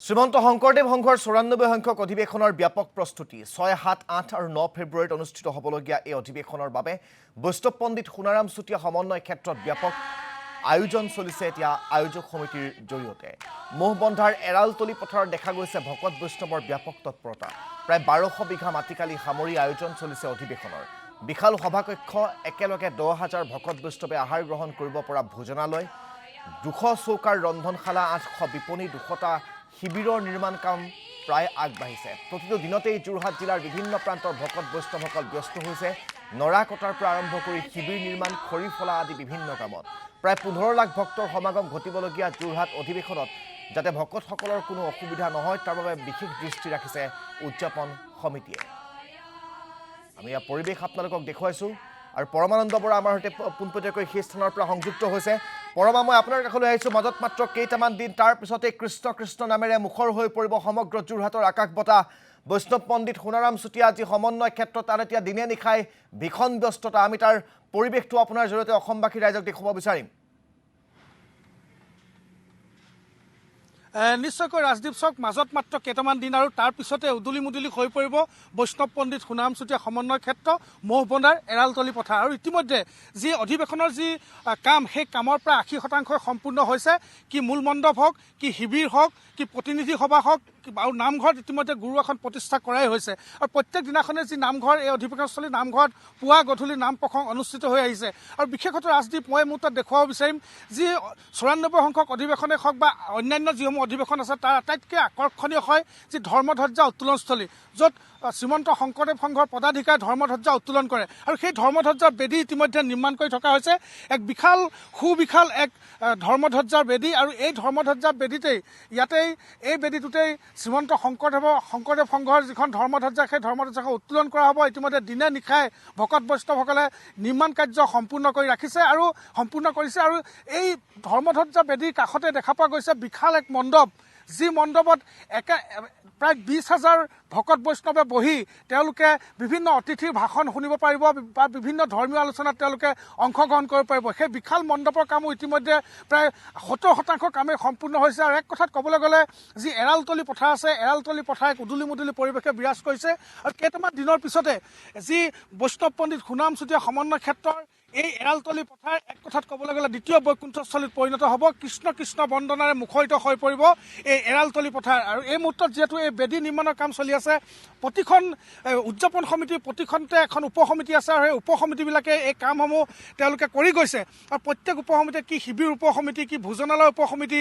শ্ৰীমন্ত শংকৰদেৱ সংঘৰ ৯৪ সংখ্যক অধিৱেশনৰ ব্যাপক প্ৰস্তুতি ৬, ৭, ৮ আৰু ৯ ফেব্ৰুৱাৰীত অনুষ্ঠিত হ'বলগীয়া এই অধিৱেশনৰ বাবে বৈষ্ণৱ পণ্ডিত সোণাৰাম চুতীয়া সমন্বয় ক্ষেত্ৰত ব্যাপক আয়োজন চলিছে এতিয়া আয়োজক সমিতিৰ জৰিয়তে মোহবন্ধাৰ এৰালতলি পথাৰত দেখা গৈছে ভকত বৈষ্ণৱৰ ব্যাপক তৎপৰতা প্ৰায় ১২০০ বিঘা মাটিকালি সামৰি আয়োজন চলিছে অধিৱেশনৰ বিশাল সভাকক্ষ একেলগে ১০,০০০ ভকত বৈষ্ণৱে আহাৰ গ্ৰহণ কৰিব পৰা ভোজনালয় ২০০ চৌকাৰ ৰন্ধনশালা ৮০০ বিপণী ২০০টা শিবিৰৰ নিৰ্মাণ কাম প্ৰায় আগবাঢ়িছে প্ৰতিটো দিনতেই যোৰহাট জিলাৰ বিভিন্ন প্ৰান্তৰ ভকত বৈষ্ণৱসকল ব্যস্ত হৈছে নৰা কটাৰ পৰা আৰম্ভ কৰি শিবিৰ নিৰ্মাণ খৰি ফলা আদি বিভিন্ন কামত প্ৰায় ১৫ লাখ ভক্তৰ সমাগম ঘটিবলগীয়া যোৰহাট অধিৱেশনত যাতে ভকতসকলৰ কোনো অসুবিধা নহয় তাৰ বাবে বিশেষ দৃষ্টি ৰাখিছে উদযাপন সমিতিয়ে আমি এই পৰিৱেশ আপোনালোকক দেখুৱাইছো আৰু পৰমানন্দ বৰা আমাৰ সৈতে পোনপটীয়াকৈ সেই স্থানৰ পৰা সংযুক্ত হৈছে পৰমা মই আপোনাৰ কাষলৈ আহিছোঁ মাজত মাত্ৰ কেইটামান দিন তাৰ পিছতে কৃষ্ণ কৃষ্ণ নামেৰে মুখৰ হৈ পৰিব সমগ্ৰ যোৰহাটৰ আকাশ বতা বৈষ্ণৱ পণ্ডিত সোণাৰাম চুতীয়া যি সমন্বয় ক্ষেত্ৰত তাৰ এতিয়া দিনে নিশাই ভীষণ ব্যস্ততা আমি তাৰ পৰিৱেশটো আপোনাৰ জৰিয়তে অসমবাসী ৰাইজক দেখুৱাব বিচাৰিম নিশ্চয়কৈ ৰাজদীপ চক মাজত মাত্ৰ কেইটামান দিন আৰু তাৰ পিছতে উদুলি মুদুলি হৈ পৰিব বৈষ্ণৱ পণ্ডিত সোণাৰাম চুতীয়া সমন্বয় ক্ষেত্ৰ মোহবন্ধাৰ এৰালতলি পথাৰ আৰু ইতিমধ্যে যি অধিৱেশনৰ যি কাম সেই কামৰ প্ৰায় ৮০% সম্পূৰ্ণ হৈছে কি মূল মণ্ডপ হওক কি শিবিৰ হওক কি প্ৰতিনিধি সভা হওক আৰু নামঘৰত ইতিমধ্যে গুৰু এখন প্ৰতিষ্ঠা কৰাই হৈছে আৰু প্ৰত্যেক দিনাখনে যি নামঘৰ এই অধিৱেশনস্থলী নামঘৰত পুৱা গধূলি নাম প্ৰসংগ অনুষ্ঠিত হৈ আহিছে আৰু বিশেষত ৰাজদীপ মই মোৰ তাত দেখুৱাব বিচাৰিম যি ৯৪ সংখ্যক অধিৱেশনে হওক বা অন্যান্য যিসমূহ অধিৱেশন আছে তাৰ আটাইতকৈ আকৰ্ষণীয় হয় যি ধৰ্মধ্বজা উত্তোলনস্থলী য'ত শ্ৰীমন্ত শংকৰদেৱ সংঘৰ পদাধিকাৰী ধৰ্মধ্বজা উত্তোলন কৰে আৰু সেই ধৰ্মধ্বজাৰ বেদী ইতিমধ্যে নিৰ্মাণ কৰি থকা হৈছে এক সুবিশাল এক ধৰ্মধ্বজাৰ বেদী আৰু এই ধৰ্মধ্বজাৰ বেদীতেই ইয়াতেই এই বেদীটোতেই শ্ৰীমন্ত শংকৰদেৱ সংঘৰ যিখন ধৰ্মধ্বজা সেই ধৰ্মধ্বজাখন উত্তোলন কৰা হ'ব ইতিমধ্যে দিনে নিশাই ভকত বৈষ্ণৱসকলে নিৰ্মাণ কাৰ্য সম্পূৰ্ণ কৰি ৰাখিছে আৰু সম্পূৰ্ণ কৰিছে আৰু এই ধৰ্মধ্বজা বেদীৰ কাষতে দেখা পোৱা গৈছে বিশাল এক মণ্ডপ যি মণ্ডপত প্ৰায় ২০,০০০ ভকত বৈষ্ণৱে বহি তেওঁলোকে বিভিন্ন অতিথিৰ ভাষণ শুনিব পাৰিব বা বিভিন্ন ধৰ্মীয় আলোচনাত তেওঁলোকে অংশগ্ৰহণ কৰিব পাৰিব সেই বিশাল মণ্ডপৰ কামো ইতিমধ্যে প্ৰায় ৭০% কামেই সম্পূৰ্ণ হৈছে আৰু এক কথাত ক'বলৈ গ'লে যি এৰালতলি পথাৰ আছে এৰালতলি পথাৰ এক উদুলি মুদুলি পৰিৱেশে বিৰাজ কৰিছে আৰু কেইটামান দিনৰ পিছতে যি বৈষ্ণৱ পণ্ডিত সোণাৰাম চুতীয়া সমন্বয় ক্ষেত্ৰৰ এই এৰালতলি পথাৰ এক কথাত ক'বলৈ গ'লে দ্বিতীয় বৈকুণ্ঠস্থলীত পৰিণত হ'ব কৃষ্ণ কৃষ্ণ বন্দনাৰে মুখৰিত হৈ পৰিব এই এৰালতলি পথাৰ আৰু এই মুহূৰ্তত যিহেতু এই বেদী নিৰ্মাণৰ কাম চলি আছে প্ৰতিখন উদযাপন সমিতিৰ প্ৰতিখনতে এখন উপসমিতি আছে আৰু সেই উপসমিতিবিলাকে এই কামসমূহ তেওঁলোকে কৰি গৈছে আৰু প্ৰত্যেক উপসমিতিয়ে কি শিবিৰ উপসমিতি কি ভোজনালয় উপসমিতি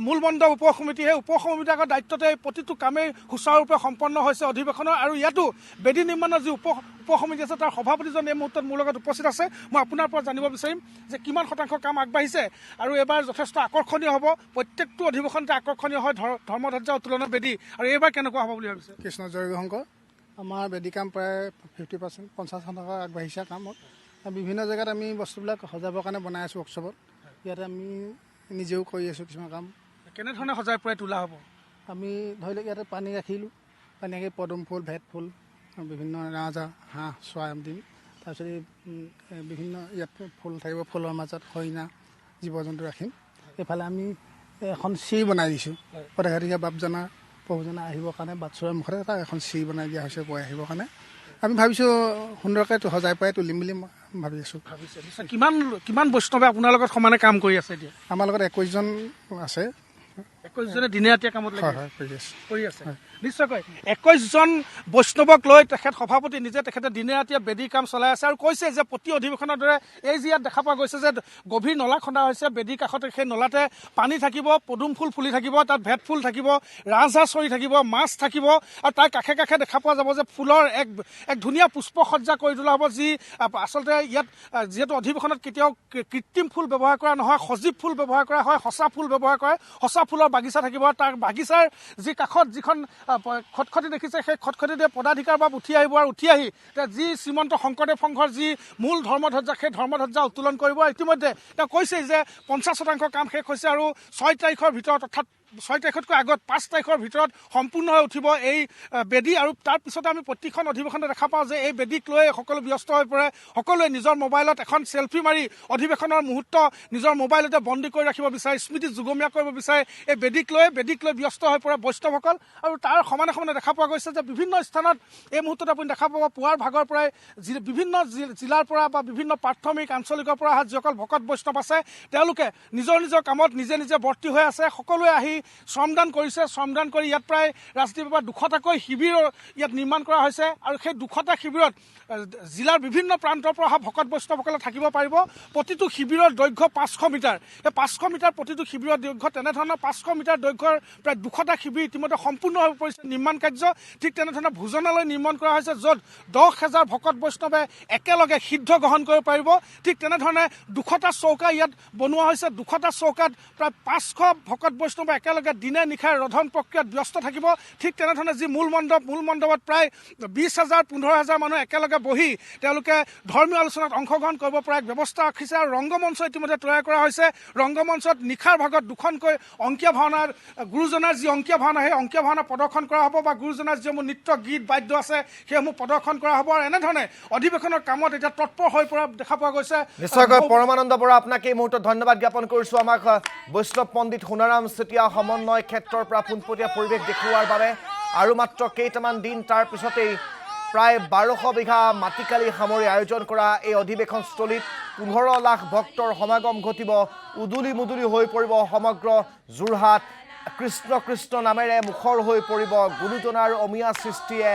মূল মণ্ডপ উপসমিতি সেই উপসমিতিবিলাকৰ দায়িত্বতে প্ৰতিটো কামেই সুচাৰুৰূপে সম্পন্ন হৈছে অধিৱেশনৰ আৰু ইয়াতো বেদী নিৰ্মাণৰ যি উপসমিতি আছে তাৰ সভাপতিজন এই মুহূৰ্তত মোৰ লগত উপস্থিত আছে মই আপোনাৰ পৰা জানিব বিচাৰিম যে কিমান শতাংশ কাম আগবাঢ়িছে আৰু এইবাৰ যথেষ্ট আকৰ্ষণীয় হ'ব প্ৰত্যেকটো অধিৱেশনতে আকৰ্ষণীয় হয় ধৰ্মধ্বজা উত্তোলনৰ বেদী আৰু এইবাৰ কেনেকুৱা হ'ব বুলি ভাবিছে কৃষ্ণ জয় শংকৰ আমাৰ বেদী কাম প্ৰায় 50% 50% আগবাঢ়িছে কামত বিভিন্ন জেগাত আমি বস্তুবিলাক সজাবৰ কাৰণে বনাই আছোঁ ৱৰ্কশ্বপত ইয়াতে আমি নিজেও কৰি আছোঁ কিছুমান কাম কেনেধৰণে সজাই পৰাই তোলা হ'ব আমি ধৰি লওক ইয়াতে পানী ৰাখিলোঁ পানী ৰাখি পদুম ফুল ভেট ফুল বিভিন্ন ৰাজহাঁহ হাঁহ চৰাই দিম তাৰপিছত বিভিন্ন ইয়াত ফুল থাকিব ফুলৰ মাজত হৰিণা জীৱ জন্তু ৰাখিম এইফালে আমি এখন চিৰি বনাই দিছোঁ পদাধিকাৰী বাপজনা প্ৰভুজনা আহিবৰ কাৰণে বাটচৰাৰ মুখতে এটা এখন চিৰি বনাই দিয়া হৈছে গৈ আহিবৰ কাৰণে আমি ভাবিছোঁ সুন্দৰকৈ সজাই পৰাই তুলিম বুলি ভাবি আছোঁ কিমান বৈষ্ণৱে আপোনাৰ লগত সমানে কাম কৰি আছে এতিয়া আমাৰ লগত 21জন আছে 21জনে দিনে ৰাতিয়ে কামত কৰি আছে হয় নিশ্চয়কৈ 21জন বৈষ্ণৱক লৈ তেখেত সভাপতি নিজে তেখেতে দিনে ৰাতিয়ে বেদী কাম চলাই আছে আৰু কৈছে যে প্ৰতি অধিৱেশনৰ দৰে এই যি ইয়াত দেখা পোৱা গৈছে যে গভীৰ নলা খন্দা হৈছে বেদীৰ কাষতে সেই নলাতে পানী থাকিব পদুম ফুল ফুলি থাকিব তাত ভেট ফুল থাকিব ৰাজহাঁহ চৰি থাকিব মাছ থাকিব আৰু তাৰ কাষে কাষে দেখা পোৱা যাব যে ফুলৰ এক ধুনীয়া পুষ্পসজ্জা কৰি তোলা হ'ব যি আচলতে ইয়াত যিহেতু অধিৱেশনত কেতিয়াও কৃত্ৰিম ফুল ব্যৱহাৰ কৰা নহয় সজীৱ ফুল ব্যৱহাৰ কৰা হয় সঁচা ফুল ব্যৱহাৰ কৰে সঁচা ফুলৰ বাগিচা থাকিব তাৰ বাগিচাৰ যি কাষত যিখন খটখটি দেখিছে সেই খটখটিতে পদাধিকাৰ বা উঠি আহিব আৰু উঠি আহি যি শ্ৰীমন্ত শংকৰদেৱ সংঘৰ যি মূল ধৰ্মধ্বজা সেই ধৰ্মধ্বজা উত্তোলন কৰিব ইতিমধ্যে তেওঁ কৈছে যে 50% কাম শেষ হৈছে আৰু 6 তাৰিখৰ ভিতৰত অৰ্থাৎ 6 তাৰিখতকৈ আগত 5 তাৰিখৰ ভিতৰত সম্পূৰ্ণ হৈ উঠিব এই বেদী আৰু তাৰ পিছতে আমি প্ৰতিখন অধিৱেশনতে দেখা পাওঁ যে এই বেদীক লৈ সকলো ব্যস্ত হৈ পৰে সকলোৱে নিজৰ মোবাইলত এখন সেলফি মাৰি অধিৱেশনৰ মুহূৰ্ত নিজৰ মোবাইলতে বন্দী কৰি ৰাখিব বিচাৰে স্মৃতি যুগমীয়া কৰিব বিচাৰে এই বেদীক লৈ ব্যস্ত হৈ পৰে বৈষ্ণৱসকল আৰু তাৰ সমানে সমানে দেখা পোৱা গৈছে যে বিভিন্ন স্থানত এই মুহূৰ্তত আপুনি দেখা পাব পুৱাৰ ভাগৰ পৰাই বিভিন্ন জিলাৰ পৰা বা বিভিন্ন প্ৰাথমিক আঞ্চলিকৰ পৰা অহা যিসকল ভকত বৈষ্ণৱ আছে তেওঁলোকে নিজৰ নিজৰ কামত নিজে নিজে বৰ্তি হৈ আছে সকলোৱে আহি শ্ৰমদান কৰিছে শ্ৰমদান কৰি ইয়াত প্ৰায় ৰাজদ্বীপৰ 200টাকৈ শিবিৰ ইয়াত নিৰ্মাণ কৰা হৈছে আৰু সেই 200টা শিবিৰত জিলাৰ বিভিন্ন প্ৰান্তৰ পৰা অহা ভকত বৈষ্ণৱসকলে থাকিব পাৰিব প্ৰতিটো শিবিৰৰ দৈৰ্ঘ্য 500 মিটাৰ এই 500 মিটাৰ প্ৰতিটো শিবিৰৰ দৈৰ্ঘ্য তেনেধৰণৰ 500 মিটাৰ দৈৰ্ঘ্যৰ প্ৰায় 200টা শিবিৰ ইতিমধ্যে সম্পূৰ্ণ হৈ পৰিছে নিৰ্মাণ কাৰ্য ঠিক তেনেধৰণৰ ভোজনালয় নিৰ্মাণ কৰা হৈছে য'ত 10,000 ভকত বৈষ্ণৱে একেলগে সিদ্ধ গ্ৰহণ কৰিব পাৰিব ঠিক তেনেধৰণে 200টা চৌকা ইয়াত বনোৱা হৈছে 200টা চৌকাত প্ৰায় 500 ভকত বৈষ্ণৱে একেলগে দিনে নিশাৰে ৰন্ধন প্ৰক্ৰিয়াত ব্যস্ত থাকিব ঠিক তেনেধৰণে যি মূল মণ্ডপত প্ৰায় 20,000 15,000 মানুহ একেলগে বহি তেওঁলোকে ধৰ্মীয় আলোচনাত অংশগ্ৰহণ কৰিব পৰা এক ব্যৱস্থা ৰাখিছে আৰু ৰংগমঞ্চ ইতিমধ্যে তৈয়াৰ কৰা হৈছে ৰংগমঞ্চত নিশাৰ ভাগত দুখনকৈ অংকীয়া ভাওনাৰ গুৰুজনাৰ যি অংকীয়া ভাওনা সেই অংকীয়া ভাওনা প্ৰদৰ্শন কৰা হ'ব বা গুৰুজনাৰ যিসমূহ নৃত্য গীত বাদ্য আছে সেইসমূহ প্ৰদৰ্শন কৰা হ'ব আৰু এনেধৰণে অধিৱেশনৰ কামত এতিয়া তৎপৰ হৈ পৰা দেখা পোৱা গৈছে নিশ্চয়কৈ পৰমানন্দ বৰা আপোনাক এই মুহূৰ্তত ধন্যবাদ জ্ঞাপন কৰিছোঁ আমাক বৈষ্ণৱ পণ্ডিত সোণাৰাম চেতিয়া সমন্বয় ক্ষেত্ৰৰ পৰা পোনপটীয়া পৰিৱেশ দেখুওৱাৰ বাবে আৰু মাত্ৰ কেইটামান দিন তাৰ পিছতেই প্ৰায় 1200 বিঘা মাটিকালি সামৰি আয়োজন কৰা এই অধিৱেশনস্থলীত 15 লাখ ভক্তৰ সমাগম ঘটিব উদুলি মুদুলি হৈ পৰিব সমগ্ৰ যোৰহাট কৃষ্ণ কৃষ্ণ নামেৰে মুখৰ হৈ পৰিব গুৰুজনাৰ অমিয়া সৃষ্টিয়ে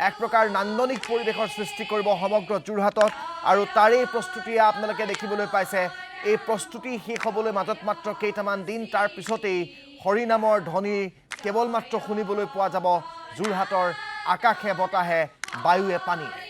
এক প্ৰকাৰ নান্দনিক পৰিৱেশৰ সৃষ্টি কৰিব সমগ্ৰ যোৰহাটত আৰু তাৰেই প্ৰস্তুতি আপোনালোকে দেখিবলৈ পাইছে এই প্ৰস্তুতি শেষ হ'বলৈ মাজত মাত্ৰ কেইটামান দিন তাৰ পিছতেই হৰিনামৰ ধ্বনি কেৱল মাত্ৰ শুনিবলৈ পোৱা যাব যোৰহাটৰ আকাশে বতাহে বায়ুৱে পানীয়ে